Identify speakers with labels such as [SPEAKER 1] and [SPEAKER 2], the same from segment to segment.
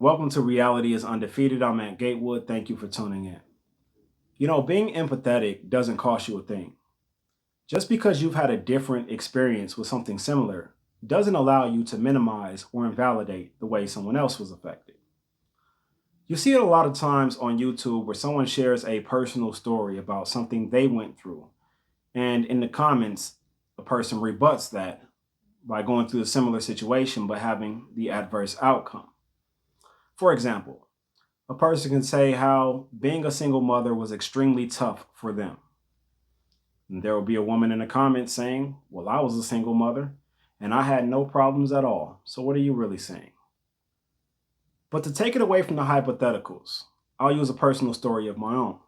[SPEAKER 1] Welcome to Reality is Undefeated. I'm at Gatewood. Thank you for tuning in. Being empathetic doesn't cost you a thing. Just because you've had a different experience with something similar doesn't allow you to minimize or invalidate the way someone else was affected. You see it a lot of times on YouTube where someone shares a personal story about something they went through, and in the comments, a person rebuts that by going through a similar situation but having the adverse outcome. For example, a person can say how being a single mother was extremely tough for them. And there will be a woman in the comments saying, well, I was a single mother and I had no problems at all. So what are you really saying? But to take it away from the hypotheticals, I'll use a personal story of my own.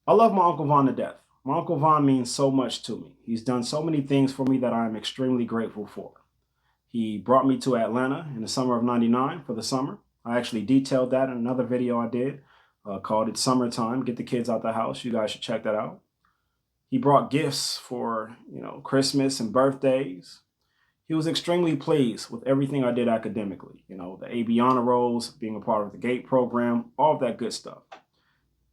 [SPEAKER 1] I love my Uncle Von to death. My Uncle Von means so much to me. He's done so many things for me that I am extremely grateful for. He brought me to Atlanta in the summer of '99 for the summer. I actually detailed that in another video I did called It's Summertime, Get the Kids Out the House. You guys should check that out. He brought gifts for, Christmas and birthdays. He was extremely pleased with everything I did academically. The AB honor rolls, being a part of the GATE program, all of that good stuff.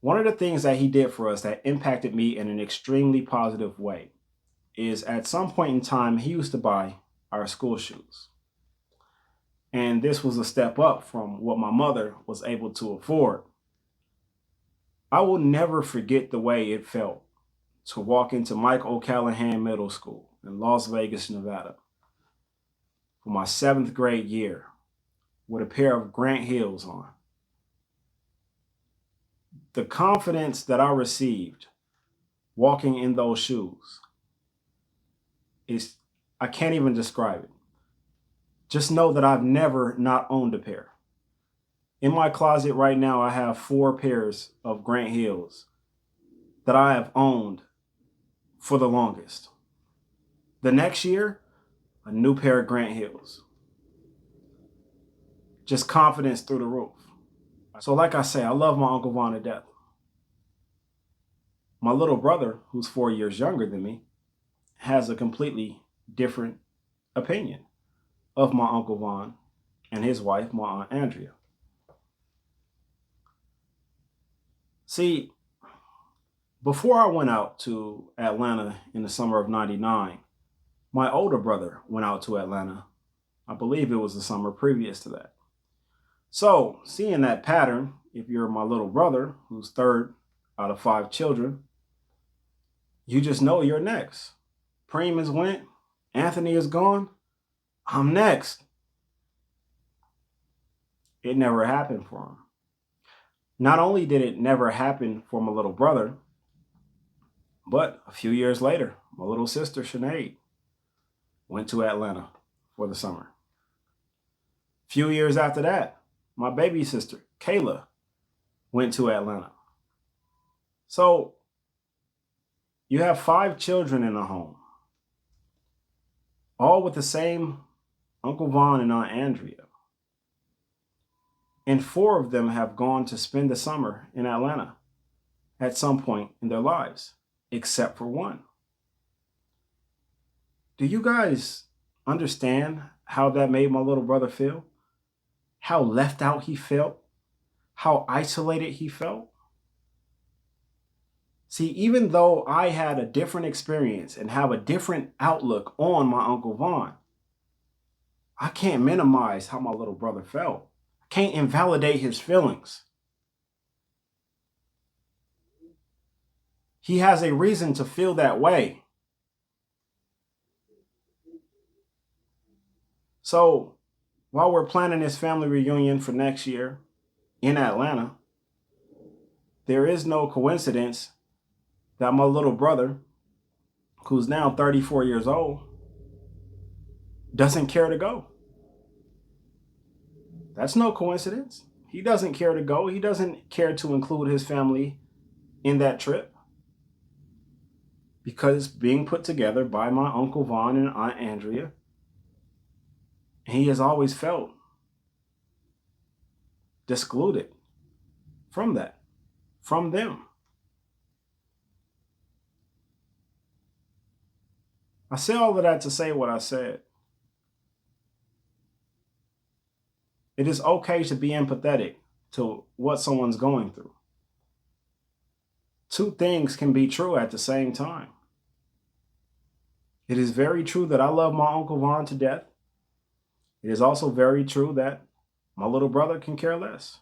[SPEAKER 1] One of the things that he did for us that impacted me in an extremely positive way is at some point in time, he used to buy our school shoes. And this was a step up from what my mother was able to afford. I will never forget the way it felt to walk into Mike O'Callahan Middle School in Las Vegas, Nevada for my 7th grade year with a pair of Grant Hills on. The confidence that I received walking in those shoes I can't even describe it. Just know that I've never not owned a pair. In my closet right now, I have 4 pairs of Grant Hills that I have owned for the longest. The next year, a new pair of Grant Hills. Just confidence through the roof. So like I say, I love my Uncle Von to death. My little brother, who's 4 years younger than me, has a completely different opinion of my Uncle Von and his wife, my Aunt Andrea. See, before I went out to Atlanta in the summer of '99, my older brother went out to Atlanta. I believe it was the summer previous to that. So, seeing that pattern, if you're my little brother, who's 3rd out of 5 children, you just know you're next. Preem has went, Anthony is gone, I'm next. It never happened for him. Not only did it never happen for my little brother, but a few years later, my little sister, Sinead, went to Atlanta for the summer. A few years after that, my baby sister, Kayla, went to Atlanta. So you have 5 children in the home, all with the same Uncle Von and Aunt Andrea. And 4 of them have gone to spend the summer in Atlanta at some point in their lives, except for one. Do you guys understand how that made my little brother feel? How left out he felt? How isolated he felt? See, even though I had a different experience and have a different outlook on my Uncle Von, I can't minimize how my little brother felt. I can't invalidate his feelings. He has a reason to feel that way. So, while we're planning this family reunion for next year in Atlanta, there is no coincidence that my little brother, who's now 34 years old, doesn't care to go. That's no coincidence. He doesn't care to go. He doesn't care to include his family in that trip because it's being put together by my Uncle Von and Aunt Andrea. And he has always felt excluded from that, from them. I say all of that to say what I said. It is okay to be empathetic to what someone's going through. Two things can be true at the same time. It is very true that I love my Uncle Vaughn to death. It is also very true that my little brother can care less.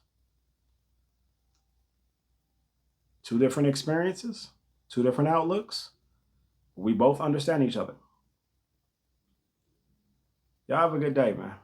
[SPEAKER 1] Two different experiences, two different outlooks. We both understand each other. Y'all have a good day, man.